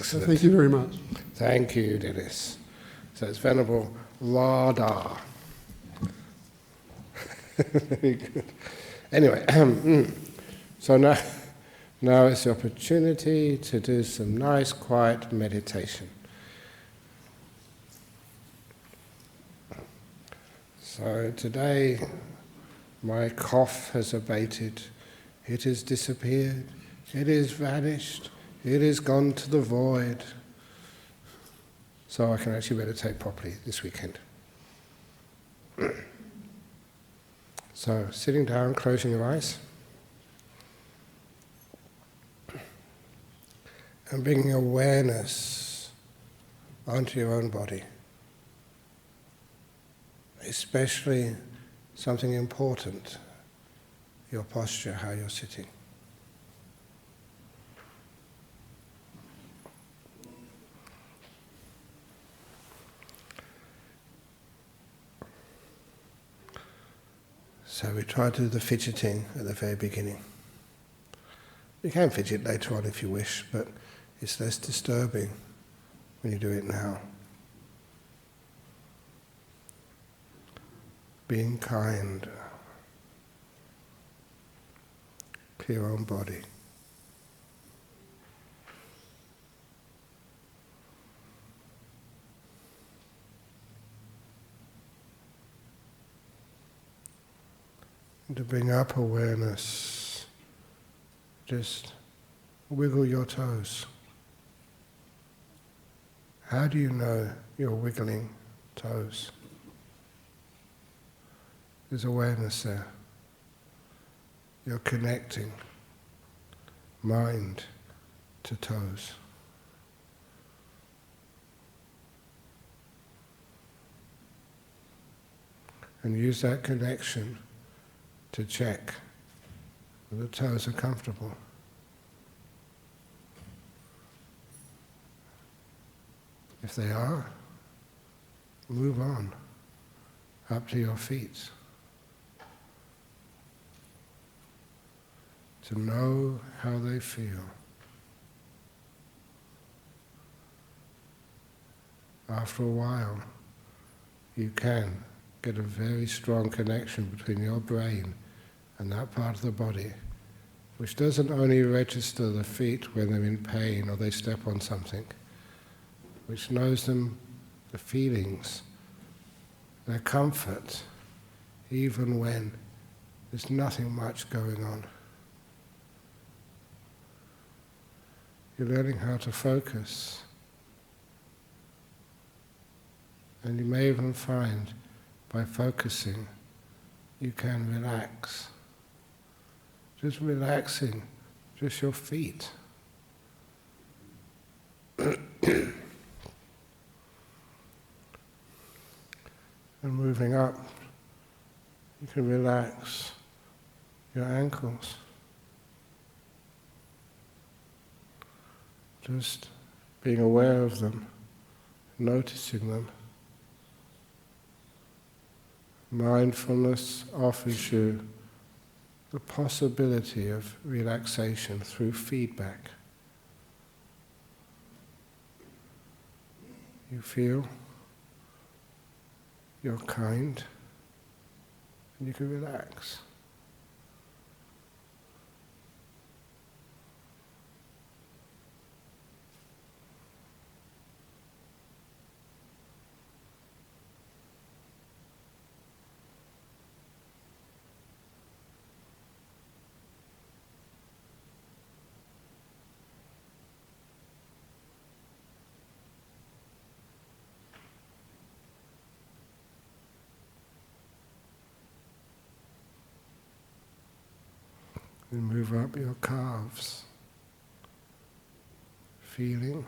Excellent. Thank you very much. Thank you, Dennis. So it's Venerable Lada. Very good. Anyway, so now it's the opportunity to do some nice, quiet meditation. So today, my cough has abated, it has disappeared, it has vanished, it has gone to the void. So I can actually meditate properly this weekend. So, sitting down, closing your eyes, and bringing awareness onto your own body, especially something important, your posture, how you're sitting. So we try to do the fidgeting at the very beginning. You can fidget later on if you wish, but it's less disturbing when you do it now. Being kind to your own body. And to bring up awareness, just wiggle your toes. How do you know you're wiggling toes? There's awareness there. You're connecting mind to toes. And use that connection to check that the toes are comfortable. If they are, move on up to your feet. To know how they feel. After a while, you can get a very strong connection between your brain and that part of the body, which doesn't only register the feet when they're in pain or they step on something, which knows them, the feelings, their comfort, even when there's nothing much going on. You're learning how to focus. And you may even find, by focusing, you can relax. Just relaxing, just your feet. And moving up, you can relax your ankles. Just being aware of them, noticing them. Mindfulness offers you the possibility of relaxation through feedback. You feel you're kind, and you can relax. And move up your calves, feeling,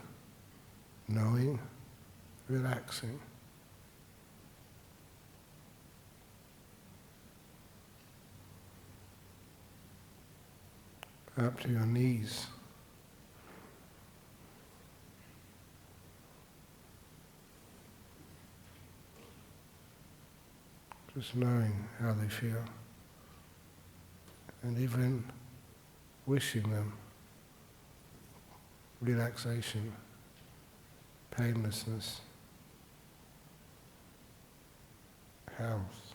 knowing, relaxing. Up to your knees. Just knowing how they feel. And even wishing them relaxation painlessness, health.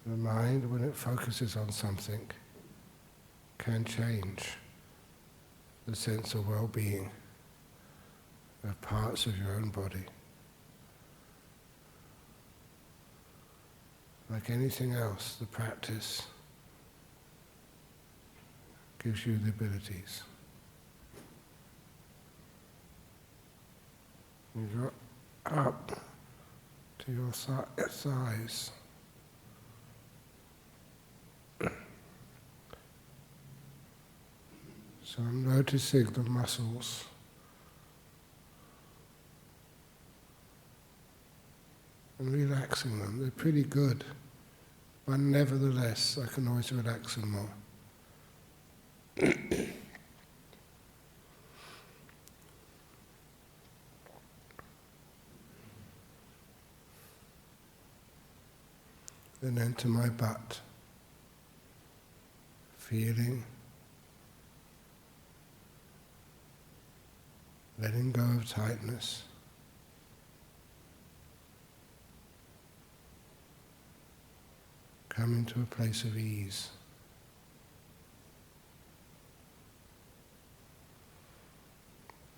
The mind, when it focuses on something, can change the sense of well-being of parts of your own body. Like anything else, the practice gives you the abilities. You go up to your thighs. So I'm noticing the muscles. And relaxing them. They're pretty good. But nevertheless, I can always relax them more. Then enter my butt. Feeling. Letting go of tightness. Coming to a place of ease.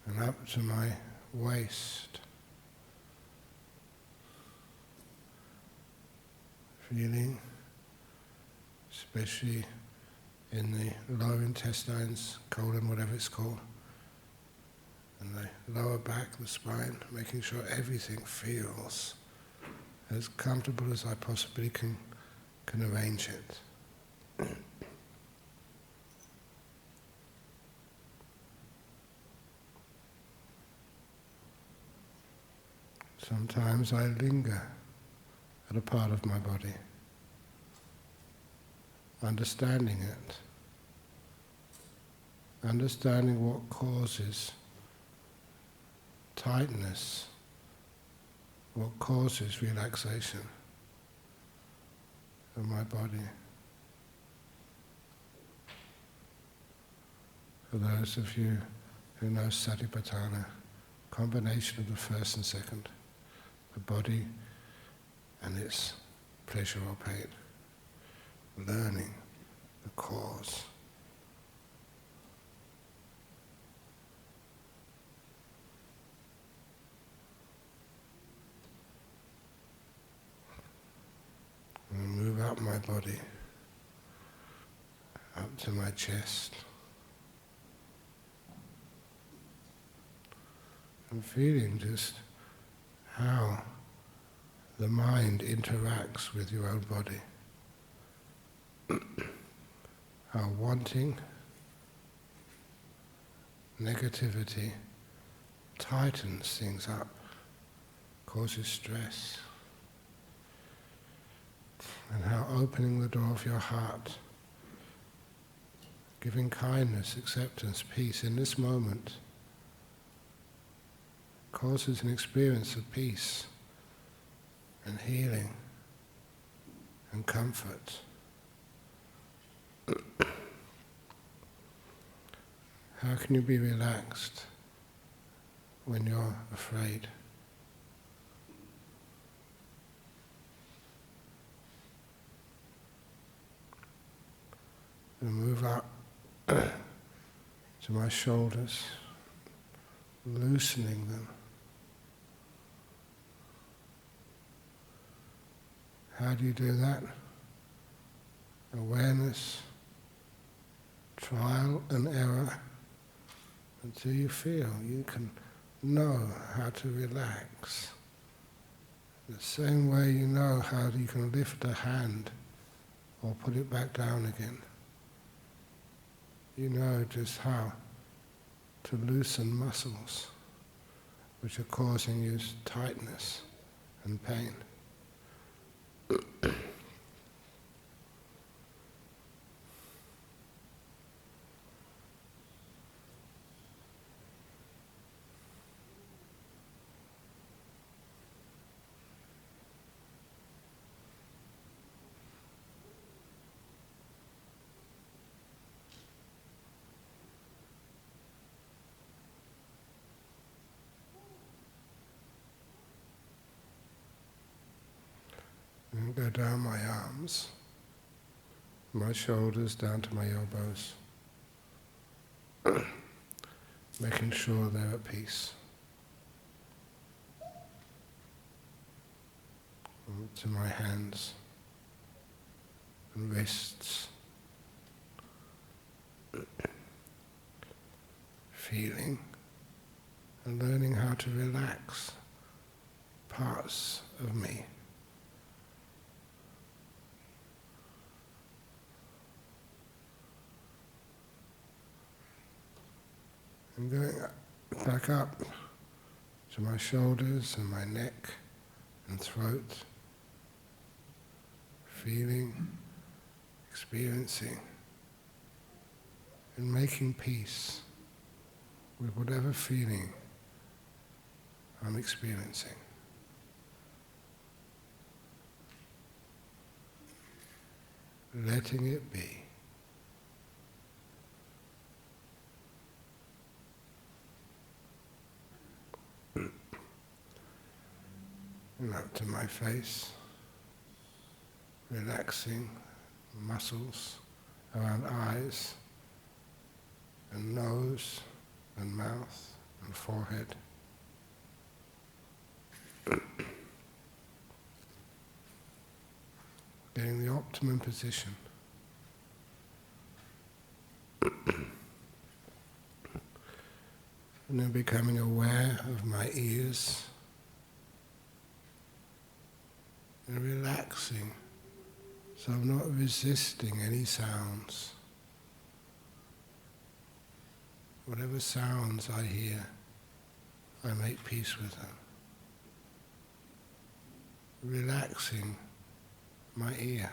And up to my waist. Feeling, especially in the lower intestines, colon, whatever it's called, and the lower back, the spine, making sure everything feels as comfortable as I possibly can arrange it. Sometimes I linger at a part of my body, understanding it, understanding what causes tightness, what causes relaxation of my body. For those of you who know Satipatthana, combination of the first and second, the body and its pleasure or pain, learning the cause. And move up my body, up to my chest. And feeling just how the mind interacts with your own body. How wanting, negativity tightens things up, causes stress. And how opening the door of your heart, giving kindness, acceptance, peace in this moment, causes an experience of peace and healing and comfort. How can you be relaxed when you're afraid? And move up to my shoulders, loosening them. How do you do that? Awareness, trial and error, until you feel you can know how to relax. The same way you know how you can lift a hand or put it back down again. You know just how to loosen muscles which are causing you tightness and pain. go down my arms, my shoulders down to my elbows, making sure they're at peace. To my hands and wrists, feeling and learning how to relax parts of me. And going back up to my shoulders and my neck and throat, feeling, experiencing, and making peace with whatever feeling I'm experiencing. Letting it be. And up to my face, relaxing muscles around eyes and nose and mouth and forehead. Getting the optimum position. And then becoming aware of my ears and relaxing, so I'm not resisting any sounds. Whatever sounds I hear, I make peace with them. Relaxing my ear.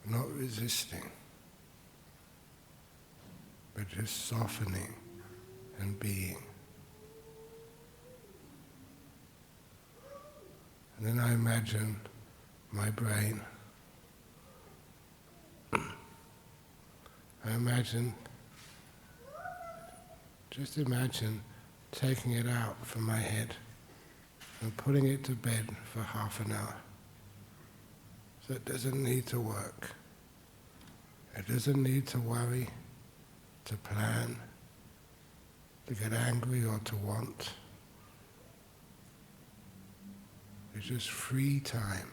Not resisting, but just softening and being. And then I imagine my brain. Just imagine taking it out from my head and putting it to bed for half an hour. So it doesn't need to work. It doesn't need to worry, to plan, to get angry or to want. It's just free time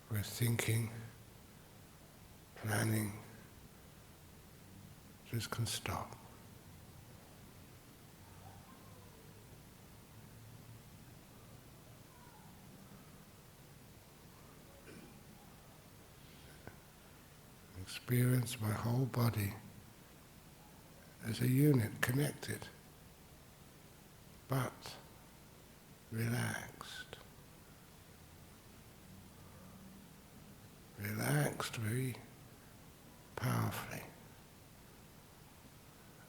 where thinking, planning, just can stop. Experience my whole body as a unit, connected, but relaxed. Relaxed very powerfully,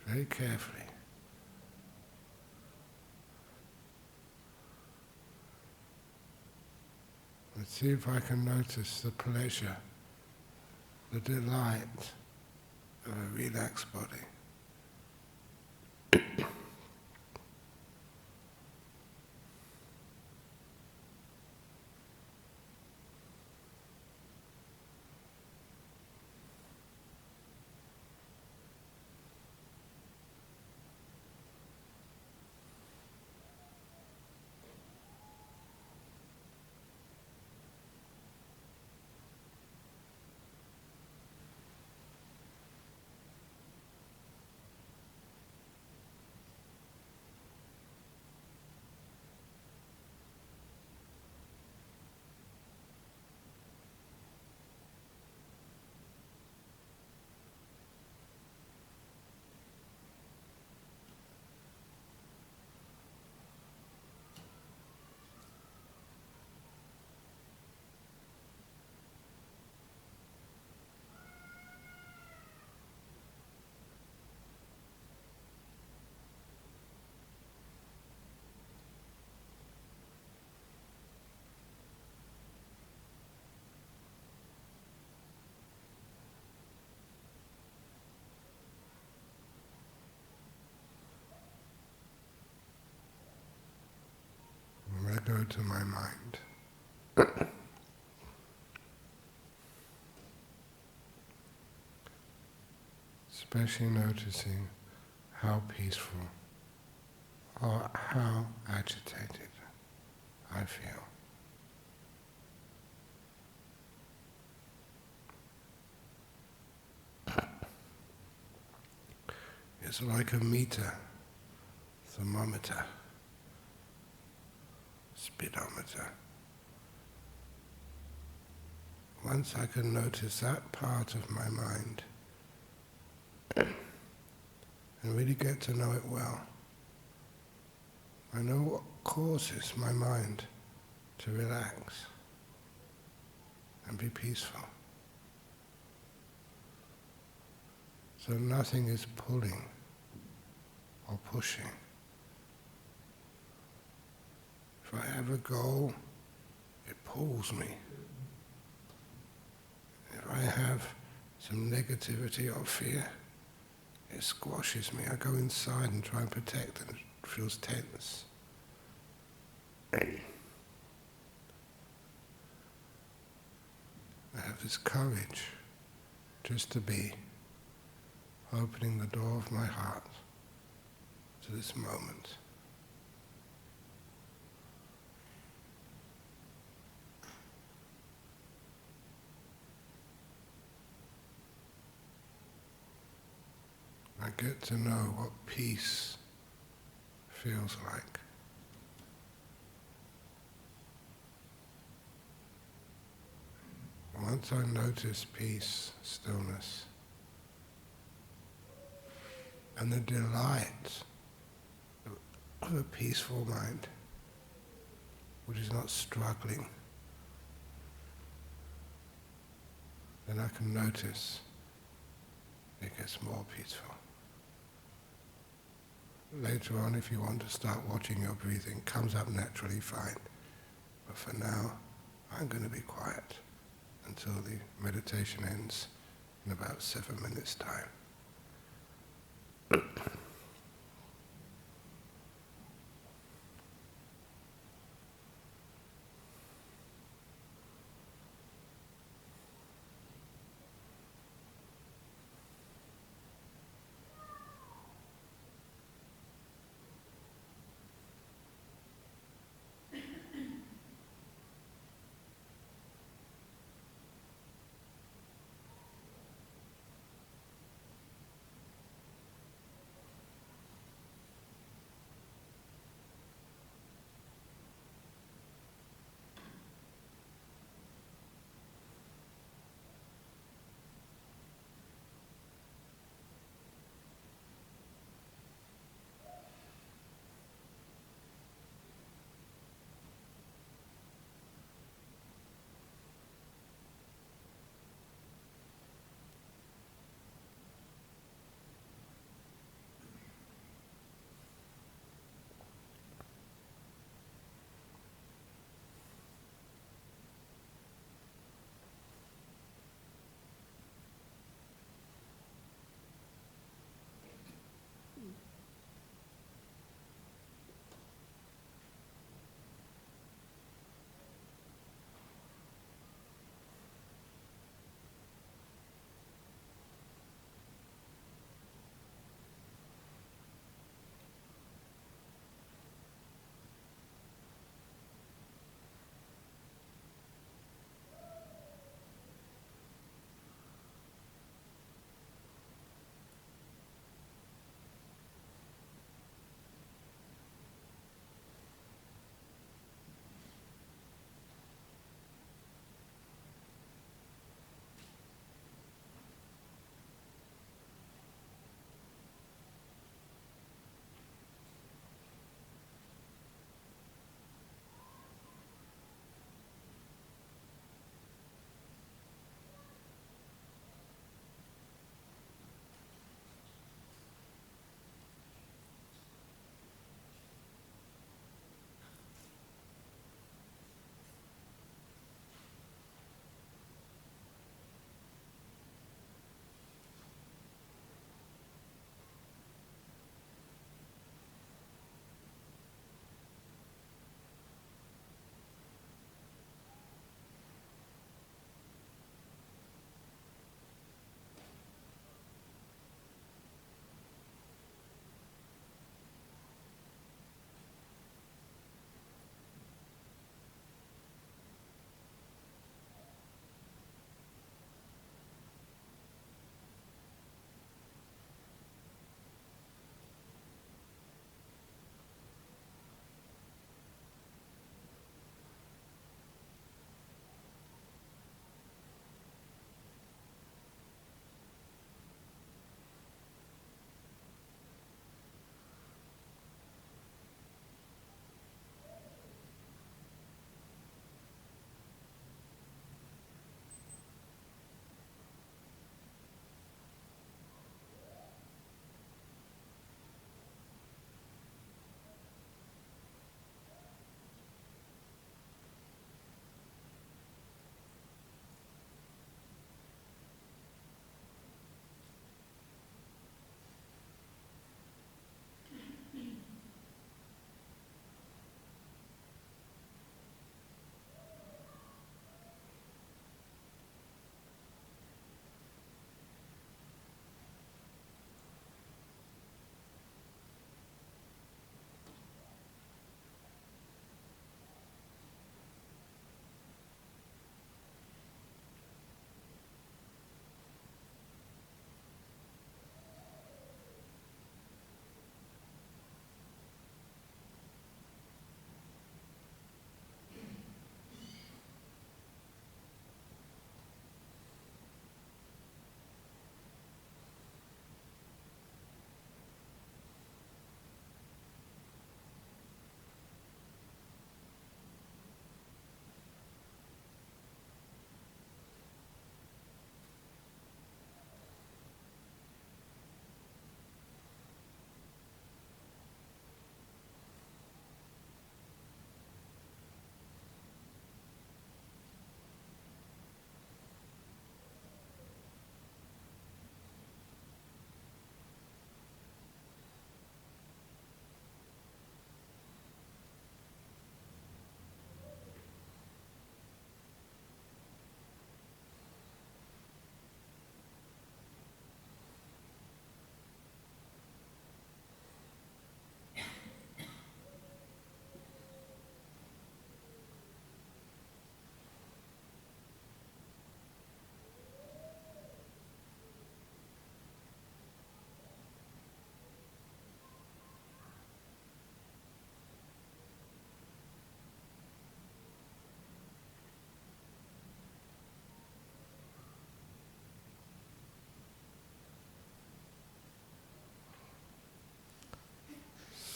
very carefully. Let's see if I can notice the pleasure, the delight of a relaxed body. go to my mind. Especially noticing how peaceful or how agitated I feel. It's like a meter, thermometer, speedometer. Once I can notice that part of my mind and really get to know it well, I know what causes my mind to relax and be peaceful. So nothing is pulling or pushing. If I have a goal, it pulls me. If I have some negativity or fear, it squashes me. I go inside and try and protect, and it feels tense. I have this courage just to be, opening the door of my heart to this moment. I get to know what peace feels like. Once I notice peace, stillness, and the delight of a peaceful mind, which is not struggling, then I can notice it gets more peaceful. Later on, if you want to start watching your breathing, it comes up naturally, fine. But for now, I'm going to be quiet until the meditation ends in about 7 minutes' time.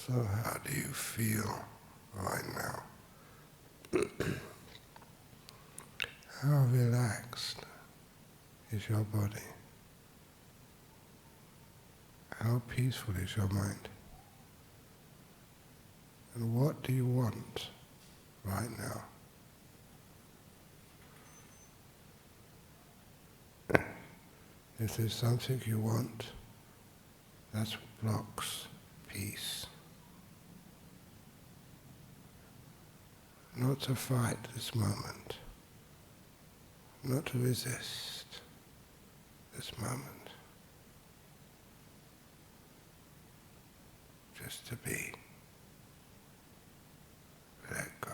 So how do you feel right now? How relaxed is your body? How peaceful is your mind? And what do you want right now? If there's something you want, that's what blocks peace. Not to fight this moment, not to resist this moment, just to be, let go.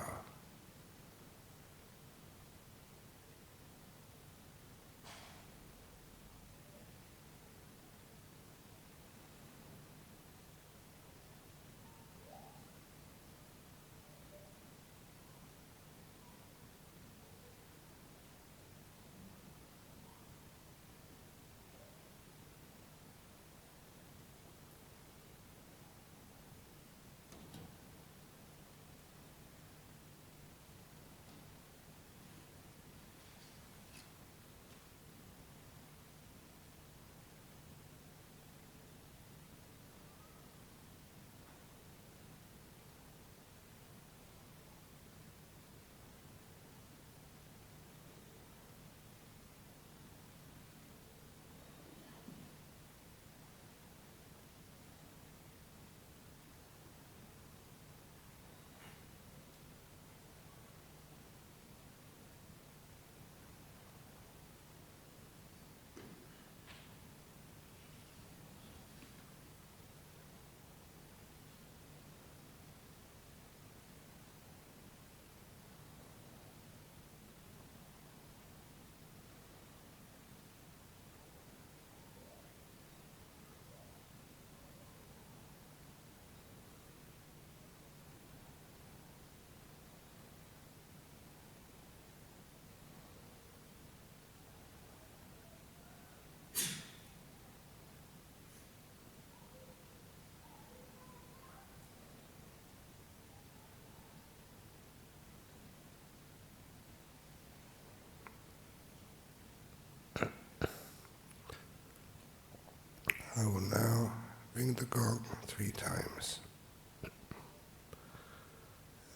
I will now ring the gong 3 times.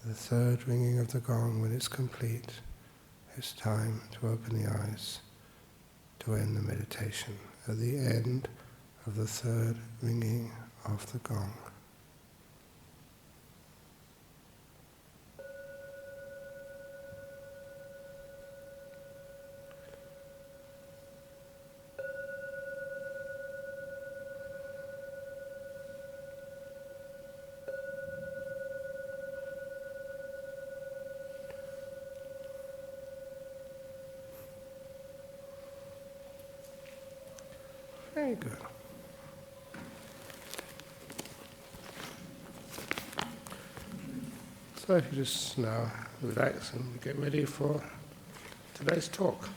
The third ringing of the gong, when it's complete, it's time to open the eyes to end the meditation. At the end of the third ringing of the gong. Very good. So if you just now relax and get ready for today's talk.